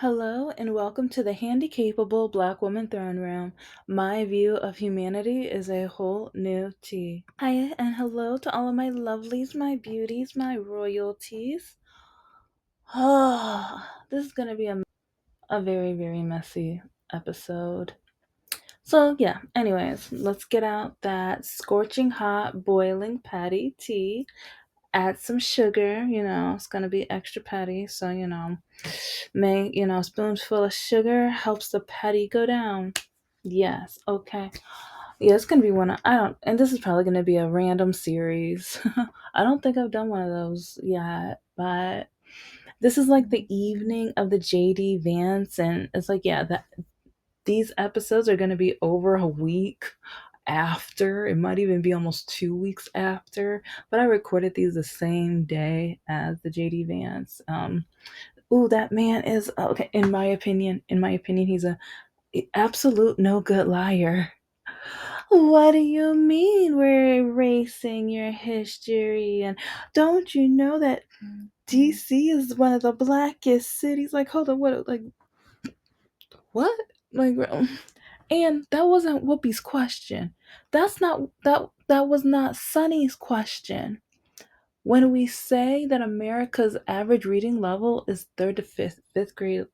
Hello and welcome to the Handicapable Black Woman Throne Room. My view of humanity is a whole new tea. Hi and hello to all of my lovelies, my beauties, my royalties. Oh, this is going to be a very, very messy episode. So, yeah, anyways, let's get out that scorching hot boiling patty tea. Add some sugar, it's gonna be extra patty, so make a spoonful of sugar helps the patty go down. Yes, okay. Yeah, it's gonna be I don't, and this is probably gonna be a random series. I don't think I've done one of those yet, but this is like the evening of the JD Vance, and it's like, yeah, that these episodes are gonna be over a week after. It might even be almost 2 weeks after, but I recorded these the same day as the JD Vance. Ooh, that man is okay. In my opinion, he's a absolute no good liar. What do you mean we're erasing your history? And don't you know that DC is one of the blackest cities? Like, hold on, what? Like, what? Like, and that wasn't Whoopi's question. That was not Sunny's question. When we say that America's average reading level is third to fifth grade,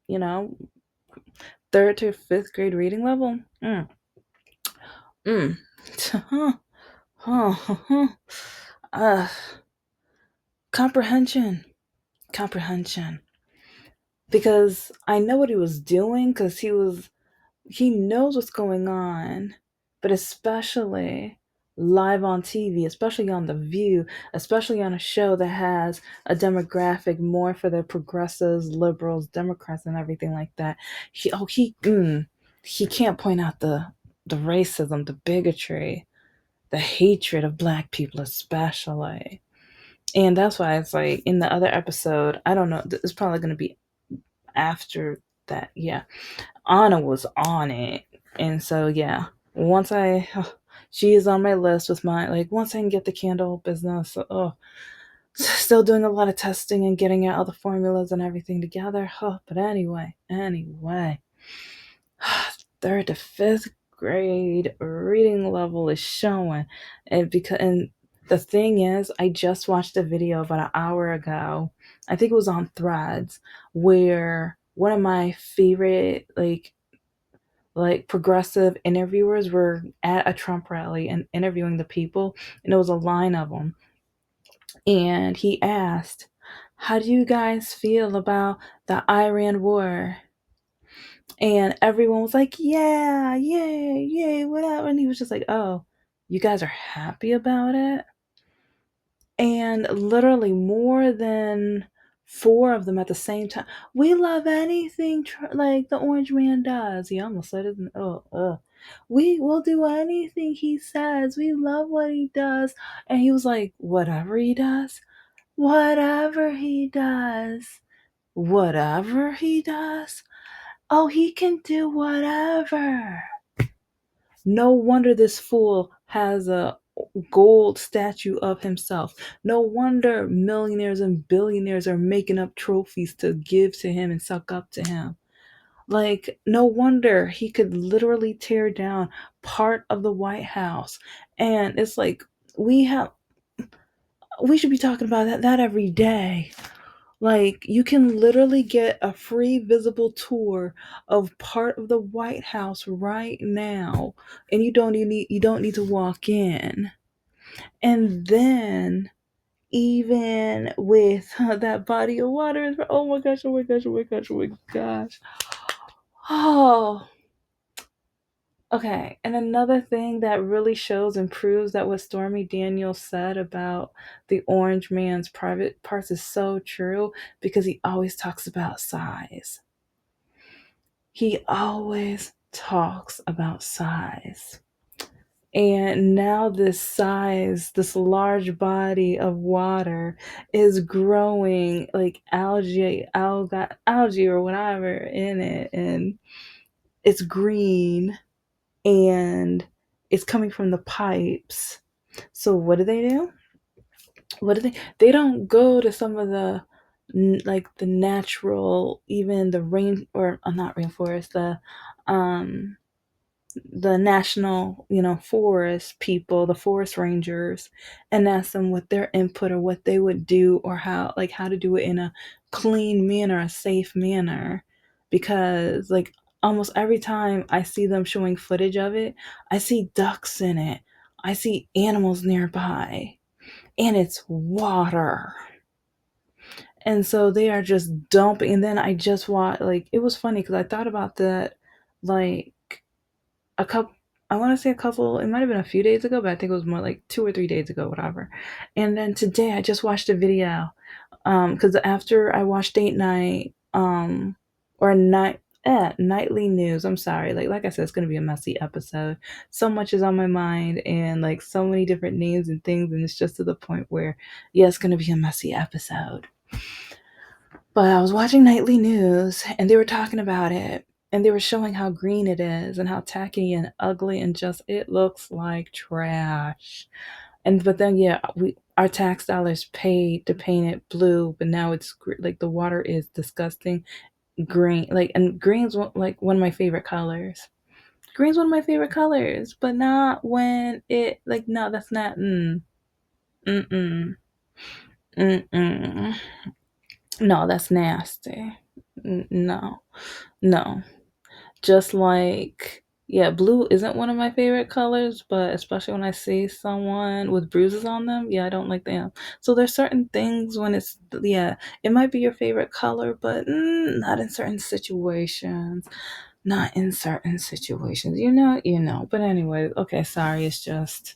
you know, third to fifth grade reading level, mm. uh, comprehension, comprehension. Because I know what he was doing, because he knows what's going on, but especially live on TV, especially on The View, especially on a show that has a demographic more for the progressives, liberals, Democrats, and everything like that. He can't point out the racism, the bigotry, the hatred of Black people, especially. And that's why it's like in the other episode, I don't know, it's probably going to be after that. Yeah, Anna was on it. And so, yeah, once she is on my list with my, like, once I can get the candle business, still doing a lot of testing and getting out all the formulas and everything together. But anyway, third to fifth grade reading level is showing. And the thing is, I just watched a video about an hour ago. I think it was on Threads, where one of my favorite like progressive interviewers were at a Trump rally and interviewing the people, and it was a line of them. And he asked, "How do you guys feel about the Iran war?" And everyone was like, "Yeah, yay, yay, whatever." And he was just like, "Oh, you guys are happy about it?" And literally more than four of them at the same time. "We love anything like the Orange Man does." He almost said it. We will do anything he says. We love what he does. And he was like, "Whatever he does, whatever he does, whatever he does. Oh, he can do whatever." No wonder this fool has a gold statue of himself. No wonder millionaires and billionaires are making up trophies to give to him and suck up to him. Like, no wonder he could literally tear down part of the White House. And it's like, we have we should be talking about that every day. Like, you can literally get a free visible tour of part of the White House right now, and you don't need to walk in. And then, even with that body of water, oh my gosh, oh my gosh, oh my gosh, oh my gosh. Oh, okay. And another thing that really shows and proves that what Stormy Daniels said about the Orange Man's private parts is so true, because he always talks about size. He always talks about size. And now this large body of water is growing like algae or whatever in it, and it's green, and it's coming from the pipes. So what do? They don't go to some of the like the natural, even the rain, or not rainforest, um the national, forest people, the forest rangers, and ask them what their input or what they would do, or how to do it in a clean manner, a safe manner. Because like almost every time I see them showing footage of it, I see ducks in it. I see animals nearby, and it's water. And so they are just dumping. And then I just watched, like, it was funny because I thought about that, like, a couple, I want to say a couple, it might have been a few days ago, but I think it was more like 2 or 3 days ago, whatever. And then today I just watched a video. Because after I watched date night, or nightly news, I'm sorry. Like I said, it's gonna be a messy episode. So much is on my mind, and like so many different names and things, and it's just to the point where, yeah, it's gonna be a messy episode. But I was watching nightly news and they were talking about it, and they were showing how green it is and how tacky and ugly and just it looks like trash. And but then yeah, we our tax dollars paid to paint it blue, but now it's like the water is disgusting green. Like, and green's like one of my favorite colors. Green's one of my favorite colors, but not when it like no, that's not mm mm mm. No, that's nasty. No. No. Just like, yeah, blue isn't one of my favorite colors, but especially when I see someone with bruises on them, yeah, I don't like them. So there's certain things when it's, yeah, it might be your favorite color, but not in certain situations. Not in certain situations. But anyway, okay, sorry, it's just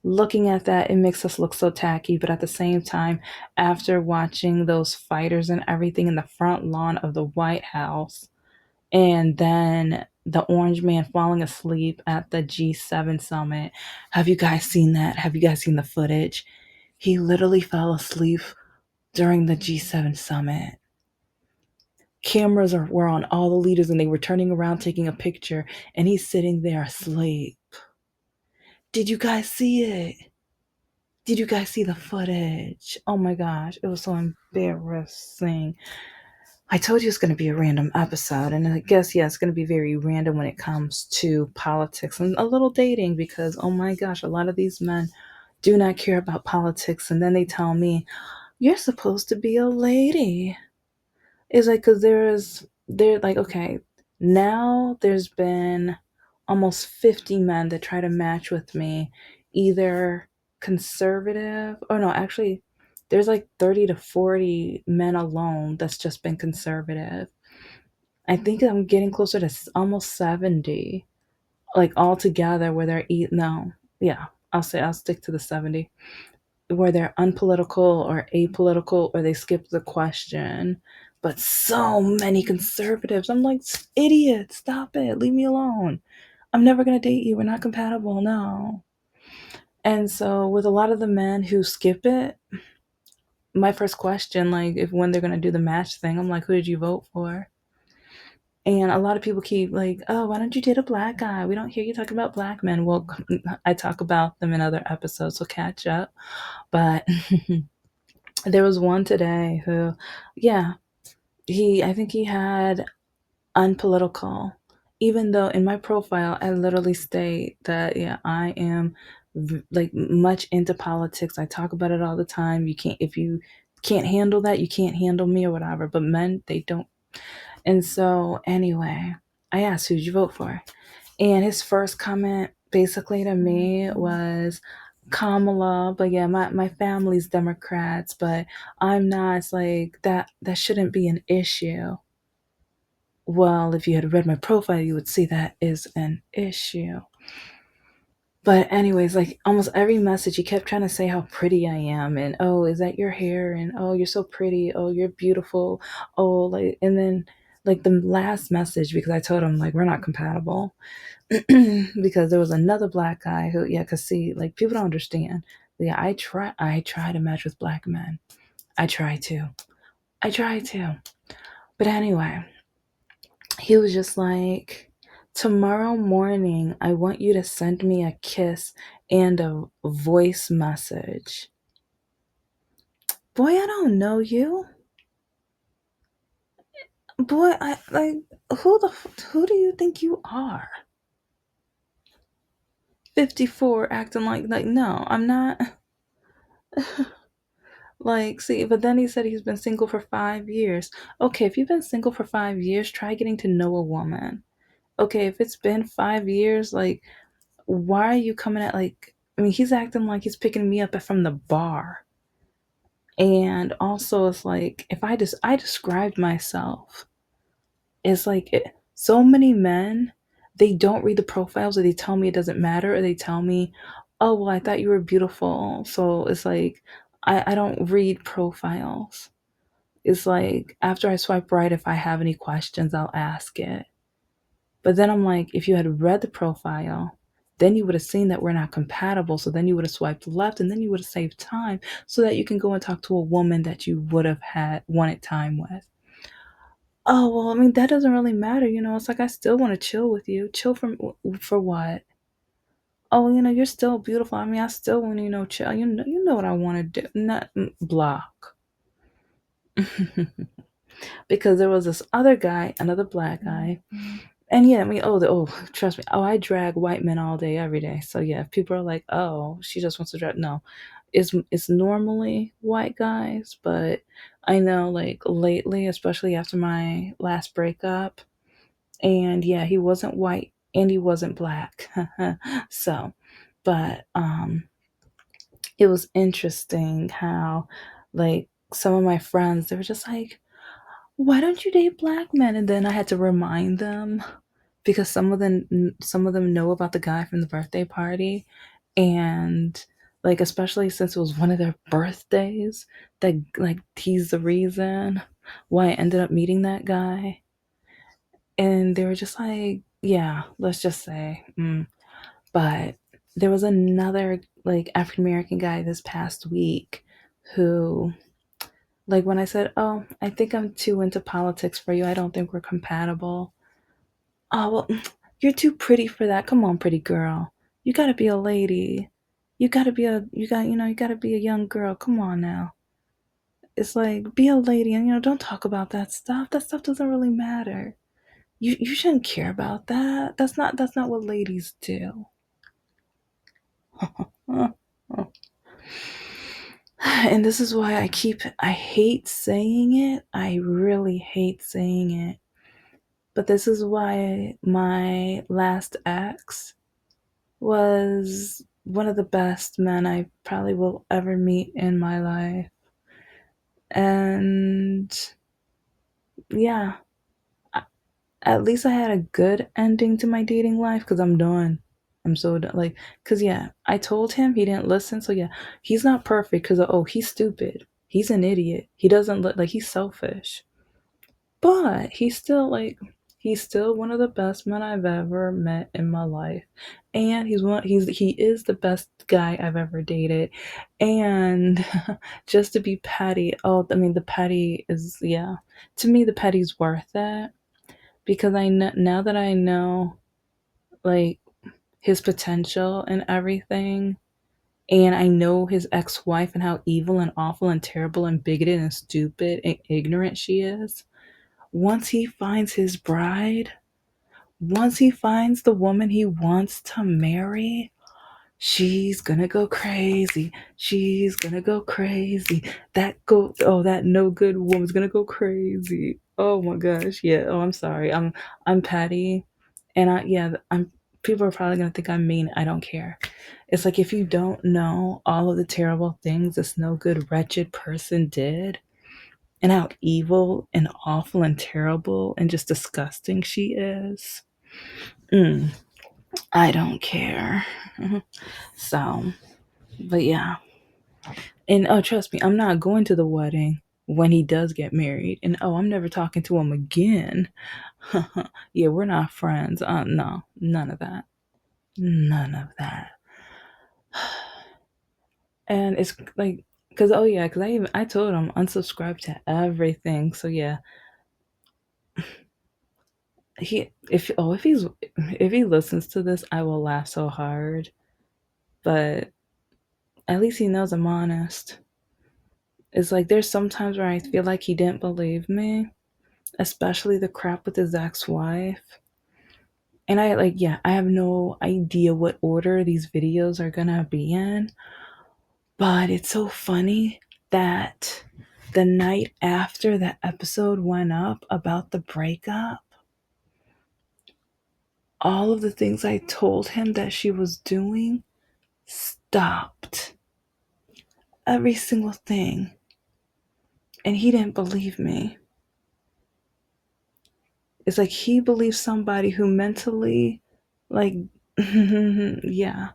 looking at that, it makes us look so tacky. But at the same time, after watching those fighters and everything in the front lawn of the White House, and then the orange man falling asleep at the G7 summit, have you guys seen that? Have you guys seen the footage? He literally fell asleep during the G7 summit. Were on all the leaders, and they were turning around taking a picture, and he's sitting there asleep. Did you guys see it? Did you guys see the footage? Oh my gosh, it was so embarrassing. I told you it's going to be a random episode, and I guess, yeah, it's going to be very random when it comes to politics and a little dating because, oh my gosh, a lot of these men do not care about politics, and then they tell me, you're supposed to be a lady. It's like, because they're like, okay, now there's been almost 50 men that try to match with me, either conservative, or no, actually, there's like 30 to 40 men alone that's just been conservative. I think I'm getting closer to almost 70, like all together, where they're no, yeah, I'll stick to the 70, where they're unpolitical or apolitical, or they skip the question. But so many conservatives. I'm like, idiot, stop it. Leave me alone. I'm never going to date you. We're not compatible. No. And so, with a lot of the men who skip it, my first question, like, if when they're going to do the match thing, I'm like, who did you vote for? And a lot of people keep like, oh, why don't you date a black guy? We don't hear you talking about black men. Well, I talk about them in other episodes, so catch up. But there was one today who, yeah, I think he had unpolitical, even though in my profile, I literally state that, yeah, I am like much into politics. I talk about it all the time. If you can't handle that, you can't handle me or whatever. But men, they don't. And so, anyway, I asked, who'd you vote for? And his first comment basically to me was Kamala, but yeah, my family's Democrats, but I'm not. It's like that shouldn't be an issue. Well, if you had read my profile, you would see that is an issue. But anyways, like almost every message, he kept trying to say how pretty I am, and oh, is that your hair? And oh, you're so pretty. Oh, you're beautiful. Oh, like, and then like the last message, because I told him like we're not compatible, because there was another black guy who, yeah, cause see, like people don't understand. Yeah, I try to match with black men. I try to. But anyway, he was just like, tomorrow morning, I want you to send me a kiss and a voice message. Boy, I don't know you. Boy, I like who do you think you are? 54 acting like no, I'm not. Like, see, but then he said he's been single for 5 years. Okay, if you've been single for 5 years, try getting to know a woman. Okay, if it's been 5 years, like, why are you coming at like? I mean, he's acting like he's picking me up from the bar, and also it's like if I described myself, it's like so many men, they don't read the profiles, or they tell me it doesn't matter, or they tell me, oh well, I thought you were beautiful, so it's like I don't read profiles. It's like after I swipe right, if I have any questions, I'll ask it. But then I'm like, if you had read the profile, then you would have seen that we're not compatible. So then you would have swiped left, and then you would have saved time so that you can go and talk to a woman that you would have had wanted time with. Oh, well, I mean, that doesn't really matter. It's like I still want to chill with you. Chill for what? Oh, you're still beautiful. I mean, I still want to, chill. You know what I want to do. Not block. Because there was this other guy, another black guy. And yeah, I mean, trust me. Oh, I drag white men all day, every day. So yeah, if people are like, oh, she just wants to drag. No, it's normally white guys, but I know like lately, especially after my last breakup, and yeah, he wasn't white and he wasn't black. So, but it was interesting how like some of my friends, they were just like, why don't you date black men? And then I had to remind them because some of them know about the guy from the birthday party, and like especially since it was one of their birthdays, that like he's the reason why I ended up meeting that guy. And they were just like, yeah, let's just say. But there was another like African American guy this past week who, like, when I said, oh, I think I'm too into politics for you, I don't think we're compatible. Oh, well, you're too pretty for that. Come on, pretty girl. You gotta be a lady. You gotta be a young girl. Come on now. It's like, be a lady and, don't talk about that stuff. That stuff doesn't really matter. You shouldn't care about that. That's not what ladies do. And this is why I hate saying it. I really hate saying it. But this is why my last ex was one of the best men I probably will ever meet in my life. And yeah, at least I had a good ending to my dating life because I'm done. I'm so done. Like, because yeah, I told him, he didn't listen. So yeah, he's not perfect because, oh, he's stupid. He's an idiot. He doesn't look like, he's selfish. But he's still one of the best men I've ever met in my life. And he is the best guy I've ever dated. And just to be petty, oh, I mean the petty is, yeah. To me the petty's worth it because I know now that I know like his potential and everything, and I know his ex-wife and how evil and awful and terrible and bigoted and stupid and ignorant she is. Once he finds his bride, once he finds the woman he wants to marry, she's gonna go crazy. She's gonna go crazy. That no good woman's gonna go crazy. Oh my gosh, yeah. Oh, I'm sorry. I'm petty, and I'm. People are probably gonna think I'm mean. I don't care. It's like if you don't know all of the terrible things this no good wretched person did, and how evil and awful and terrible and just disgusting she is. Mm, I don't care. So, but yeah. And oh, trust me, I'm not going to the wedding when he does get married. And oh, I'm never talking to him again. Yeah, we're not friends. No, none of that. None of that. And it's like, cause oh yeah, cause I told him unsubscribe to everything. So yeah, if he listens to this, I will laugh so hard. But at least he knows I'm honest. It's like there's sometimes where I feel like he didn't believe me, especially the crap with his ex-wife. And I like, yeah, I have no idea what order these videos are gonna be in, but it's so funny that the night after that episode went up about the breakup, all of the things I told him that she was doing stopped. Every single thing. And he didn't believe me. It's like he believes somebody who mentally, like, yeah,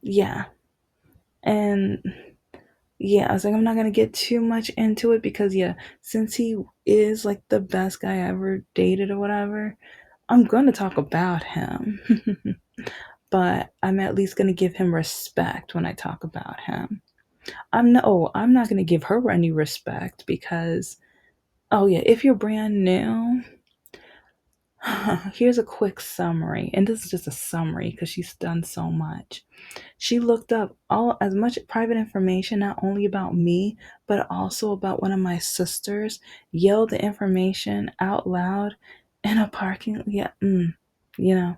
yeah. And yeah, I was like, I'm not gonna get too much into it because, yeah, since he is like the best guy I ever dated or whatever, I'm gonna talk about him. But I'm at least gonna give him respect when I talk about him. I'm not gonna give her any respect because, oh yeah, if you're brand new, here's a quick summary, and this is just a summary because she's done so much. She looked up all as much private information, not only about me, but also about one of my sisters, yelled the information out loud in a parking, yeah, you know,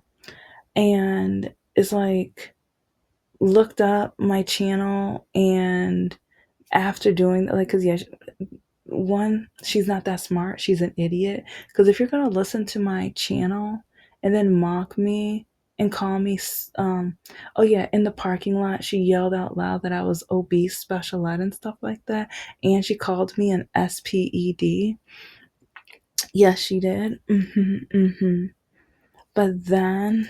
and it's like looked up my channel and after doing that, like, because yeah, one, she's not that smart. She's an idiot. Because if you're gonna listen to my channel and then mock me and call me, oh yeah, in the parking lot, she yelled out loud that I was obese, special ed, and stuff like that, and she called me an SPED. Yes, she did. But then,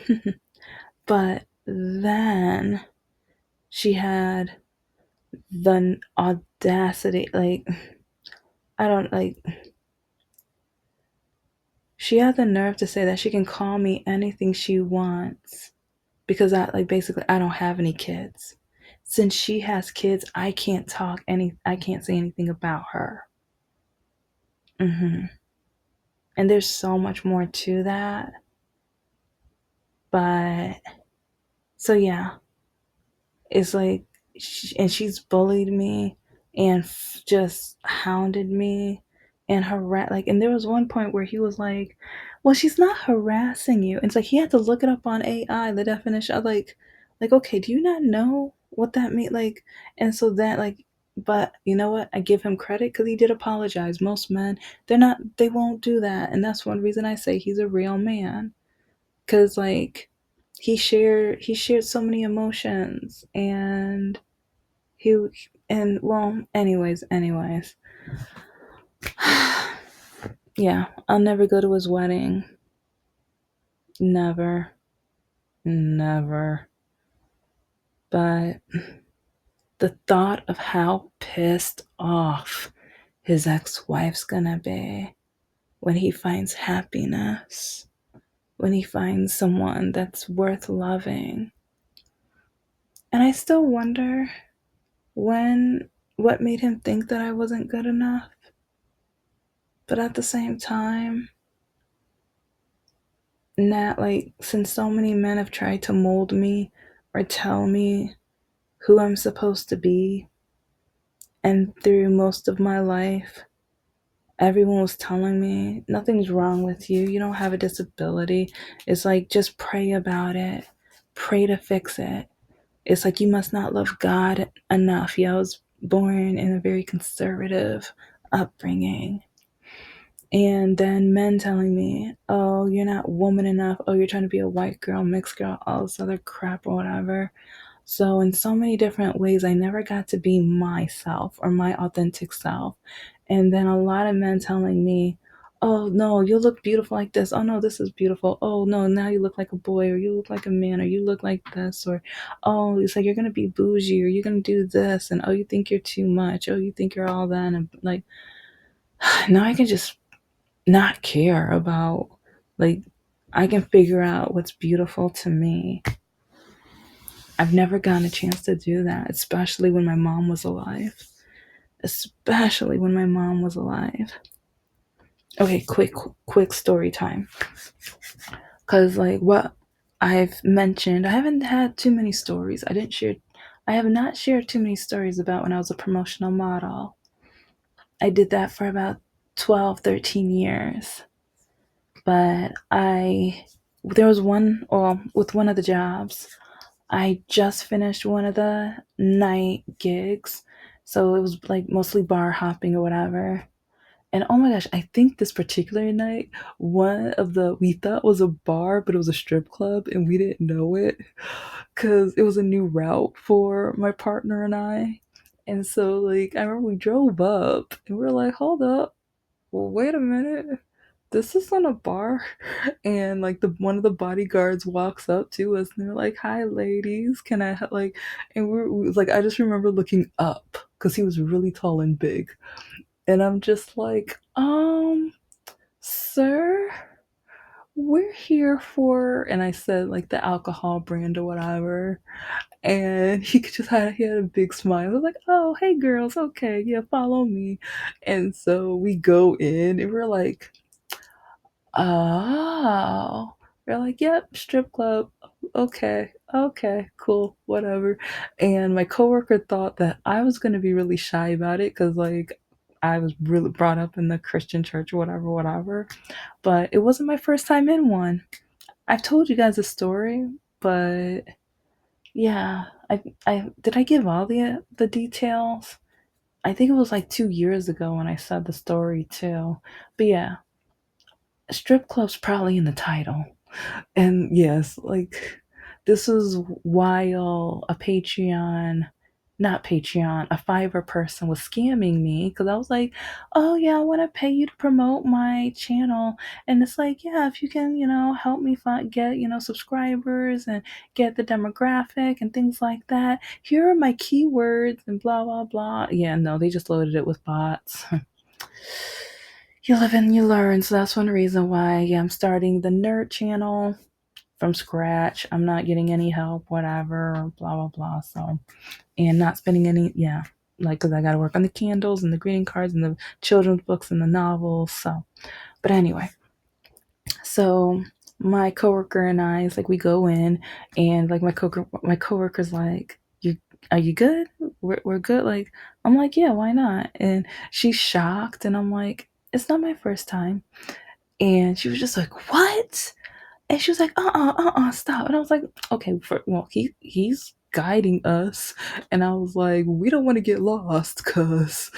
but then she had the audacity, like I don't like she had the nerve to say that she can call me anything she wants because I like basically I don't have any kids. Since she has kids, I can't say anything about her. And there's so much more to that. But so yeah, it's like and she's bullied me and just hounded me and and there was one point where he was like, well, she's not harassing you, and it's like he had to look it up on AI, the definition. I was like, okay, do you not know what that means? Like, and so that like, but you know what, I give him credit because he did apologize. Most men, they won't do that, and that's one reason I say he's a real man, because like he shared so many emotions, and he and well, anyways, yeah, I'll never go to his wedding. Never, never. But the thought of how pissed off his ex-wife's gonna be when he finds happiness, when he finds someone that's worth loving. And I still wonder when what made him think that I wasn't good enough. But at the same time, not like since so many men have tried to mold me or tell me who I'm supposed to be, and through most of my life, everyone was telling me nothing's wrong with you. You don't have a disability. It's like just pray about it, pray to fix it. It's like you must not love God enough. Yeah, I was born in a very conservative upbringing. And then men telling me, oh, you're not woman enough. Oh, you're trying to be a white girl, mixed girl, all this other crap or whatever. So, in so many different ways, I never got to be myself or my authentic self. And then a lot of men telling me, oh, no, you look beautiful like this. Oh, no, this is beautiful. Oh, no, now you look like a boy, or you look like a man, or you look like this. Or, oh, it's like you're going to be bougie, or you're going to do this. And, oh, you think you're too much. Oh, you think you're all that. And, like, now I can just not care about, like, I can figure out what's beautiful to me. I've never gotten a chance to do that, especially when my mom was alive. Especially when my mom was alive. Okay, quick story time. Cause like what I've mentioned, I haven't had too many stories. I didn't share I have not shared too many stories about when I was a promotional model. I did that for about 12, 13 years. But there was one, or with one of the jobs, I just finished one of the night gigs. So it was like mostly bar hopping or whatever. And oh my gosh, I think this particular night, we thought was a bar, but it was a strip club and we didn't know it because it was a new route for my partner and I. And so, like, I remember we drove up and we were like, hold up, well, wait a minute. This is not a bar. And like one of the bodyguards walks up to us and they're like, hi ladies, can I like, and we was like, I just remember looking up because he was really tall and big. And I'm just like, sir, we're here for, and I said like the alcohol brand or whatever. And he had a big smile. I was like, oh, hey girls, okay, yeah, follow me. And so we go in and we're like, oh, we're like, yep, strip club. Okay, okay, cool, whatever. And my coworker thought that I was gonna be really shy about it because like I was really brought up in the Christian church or whatever, whatever. But it wasn't my first time in one. I've told you guys a story, but yeah, I did I give all the details? I think it was like 2 years ago when I said the story too. But yeah, strip club's probably in the title. And yes, like this is while not Patreon, a Fiverr person was scamming me because I was like, oh yeah, I want to pay you to promote my channel. And it's like, yeah, if you can, help me get, subscribers and get the demographic and things like that. Here are my keywords and blah, blah, blah. Yeah, no, they just loaded it with bots. You live and you learn. So that's one reason why I'm starting the nerd channel from scratch. I'm not getting any help, whatever, blah, blah, blah. So, and not spending any, yeah, like, because I got to work on the candles and the greeting cards and the children's books and the novels. So, but anyway, so my coworker and I, it's like we go in and like my coworker's like, are you good? We're good. Like, I'm like, yeah, why not? And she's shocked. And I'm like, it's not my first time. And she was just like, what? And she was like, stop. And I was like, okay, well, he's guiding us. And I was like, we don't want to get lost, cause,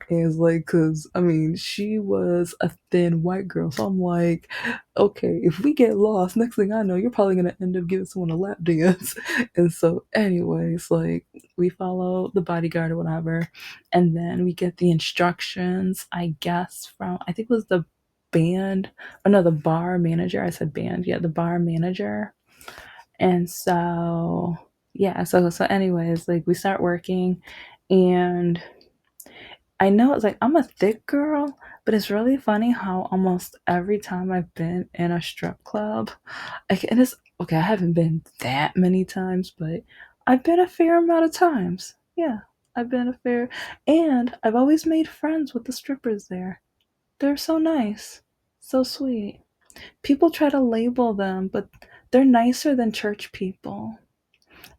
and it's like, cause I mean, she was a thin white girl, so I'm like, okay, if we get lost, next thing I know, you're probably gonna end up giving someone a lap dance. And so, anyways, like we follow the bodyguard or whatever, and then we get the instructions, I guess, from I think it was the band, oh no, the bar manager. I said band, yeah, the bar manager. And so yeah, so anyways, like we start working, and I know it's like I'm a thick girl, but it's really funny how almost every time I've been in a strip club, like, and it's okay, I haven't been that many times, but I've been a fair amount of times. Yeah, I've been a fair, and I've always made friends with the strippers there. They're so nice, so sweet. People try to label them, but they're nicer than church people.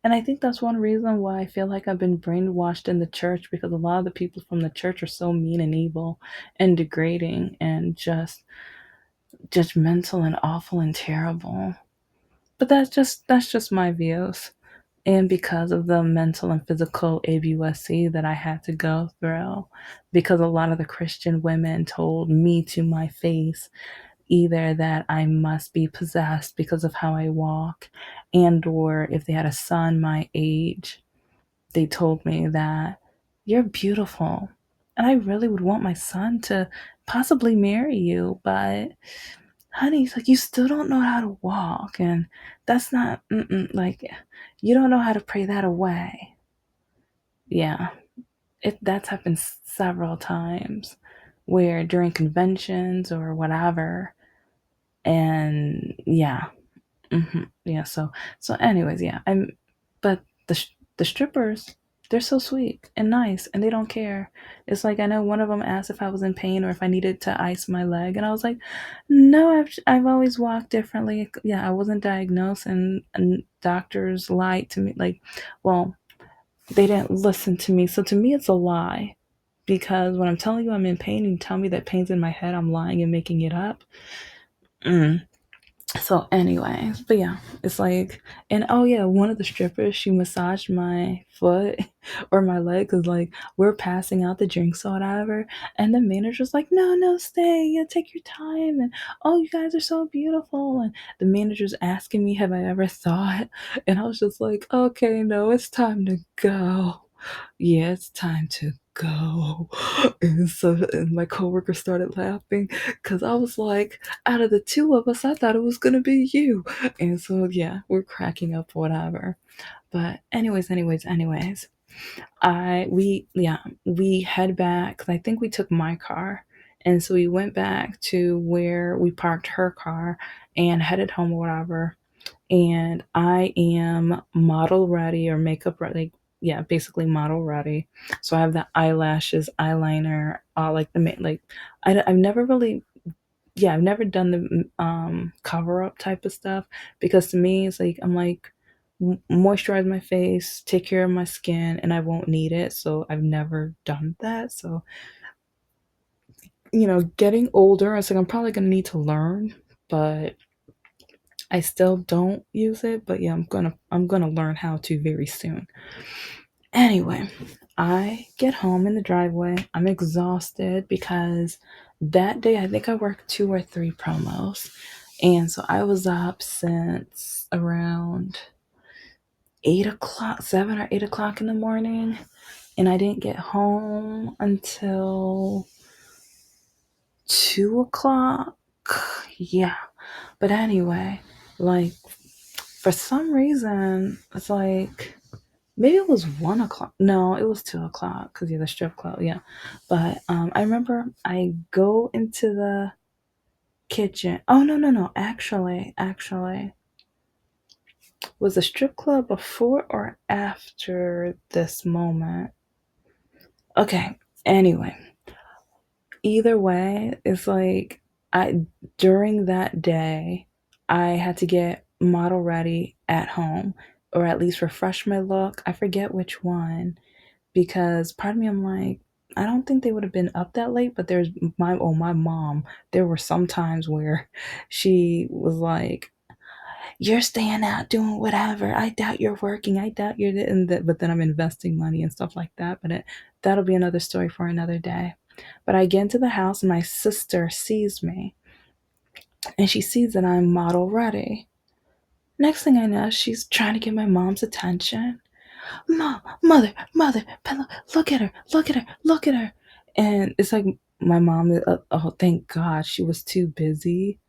And I think that's one reason why I feel like I've been brainwashed in the church, because a lot of the people from the church are so mean and evil and degrading and just judgmental and awful and terrible. But that's just my views. And because of the mental and physical ABUSC that I had to go through, because a lot of the Christian women told me to my face either that I must be possessed because of how I walk, and or if they had a son my age, they told me that you're beautiful and I really would want my son to possibly marry you, but honey, it's like you still don't know how to walk, and that's not like you don't know how to pray that away. Yeah, that's happened several times where during conventions or whatever, and yeah, yeah. So anyways, yeah. But the strippers, they're so sweet and nice, and they don't care. It's like I know one of them asked if I was in pain or if I needed to ice my leg, and I was like, no, I've always walked differently. Yeah, I wasn't diagnosed, and doctors lied to me. Like, well, They didn't listen to me. So to me, it's a lie. Because when I'm telling you I'm in pain and you tell me that pain's in my head, I'm lying and making it up. Mm. So, anyways, but yeah, it's like, and oh yeah, one of the strippers, she massaged my foot or my leg because like we're passing out the drinks or whatever, and the manager's like, no, no, stay, yeah, take your time, and oh, you guys are so beautiful, and the manager's asking me, have I ever thought, and I was just like, okay, no, it's time to go. Yeah, it's time to go. And so and my coworker started laughing because I was like, out of the two of us, I thought it was gonna be you. And so yeah, we're cracking up, whatever. But anyways, we head back 'cause I think we took my car. And so we went back to where we parked her car and headed home or whatever, and I am model ready or makeup ready. Like, yeah, basically model ready. So I have the eyelashes, eyeliner, like like I've never really, yeah, I've never done the cover up type of stuff because to me it's like I'm like moisturize my face, take care of my skin, and I won't need it. So I've never done that. So getting older, I was like I'm probably gonna need to learn, but I still don't use it, but yeah, I'm gonna learn how to very soon. Anyway, I get home in the driveway. I'm exhausted because that day I think I worked 2 or 3 promos. And so I was up since around 8 o'clock, 7 or 8 o'clock in the morning. And I didn't get home until 2 o'clock. Yeah. But anyway, like for some reason, it's like maybe it was 1 o'clock. No, it was 2 o'clock because you're the strip club. Yeah, but I remember I go into the kitchen. Oh no, no, no! Actually, was the strip club before or after this moment? Okay. Anyway, either way, it's like I during that day I had to get model ready at home or at least refresh my look. I forget which one because part of me I'm like I don't think they would have been up that late, but there's my mom. There were some times where she was like, "You're staying out doing whatever. I doubt you're working. I doubt you're," but then I'm investing money and stuff like that. But that'll be another story for another day. But I get into the house and my sister sees me, and she sees that I'm model ready. Next thing I know, she's trying to get my mom's attention. Mom, mother, Pella, look at her, look at her. And it's like my mom, oh, thank God she was too busy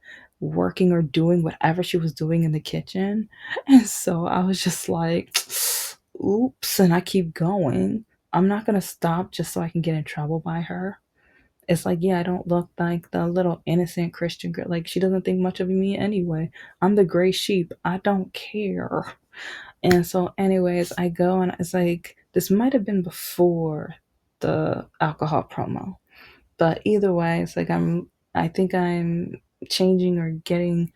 working or doing whatever she was doing in the kitchen. And so I was just like, oops. And I keep going. I'm not going to stop just so I can get in trouble by her. It's like, yeah, I don't look like the little innocent Christian girl. Like, she doesn't think much of me anyway. I'm the gray sheep. I don't care. And so, anyways, I go and it's like, this might have been before the alcohol promo. But either way, it's like I think I'm changing or getting,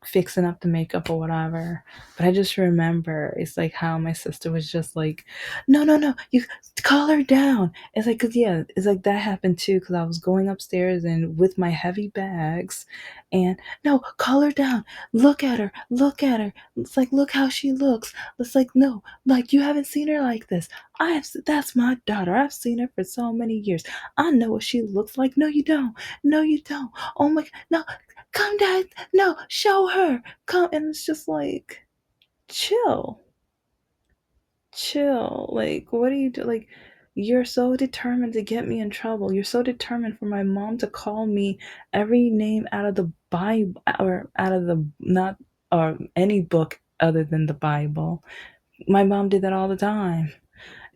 fixing up the makeup or whatever. But I just remember it's like how my sister was just like, no, no, no, you call her down. It's like, cause yeah, it's like that happened too. Cause I was going upstairs and with my heavy bags, and no, call her down. Look at her, look at her. It's like, look how she looks. It's like, no, like you haven't seen her like this. That's my daughter. I've seen her for so many years. I know what she looks like. No, you don't. No, you don't. Oh my, no, come down. No, show her. Come. And it's just like, chill, chill. Like, what do you do? Like, you're so determined to get me in trouble. You're so determined for my mom to call me every name out of the Bible or out of the, not, or any book other than the Bible. My mom did that all the time.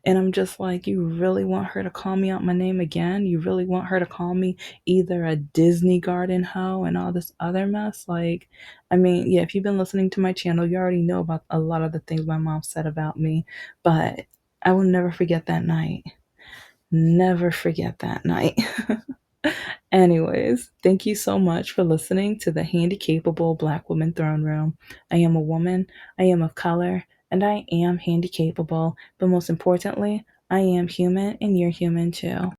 And I'm just like, you really want her to call me out my name again? You really want her to call me either a Disney garden hoe and all this other mess? Like, I mean, yeah, if you've been listening to my channel, you already know about a lot of the things my mom said about me. But I will never forget that night. Never forget that night. Anyways, thank you so much for listening to the Handicapable Black Woman Throne Room. I am a woman. I am of color. and I am handy capable, but most importantly, I am human and you're human too.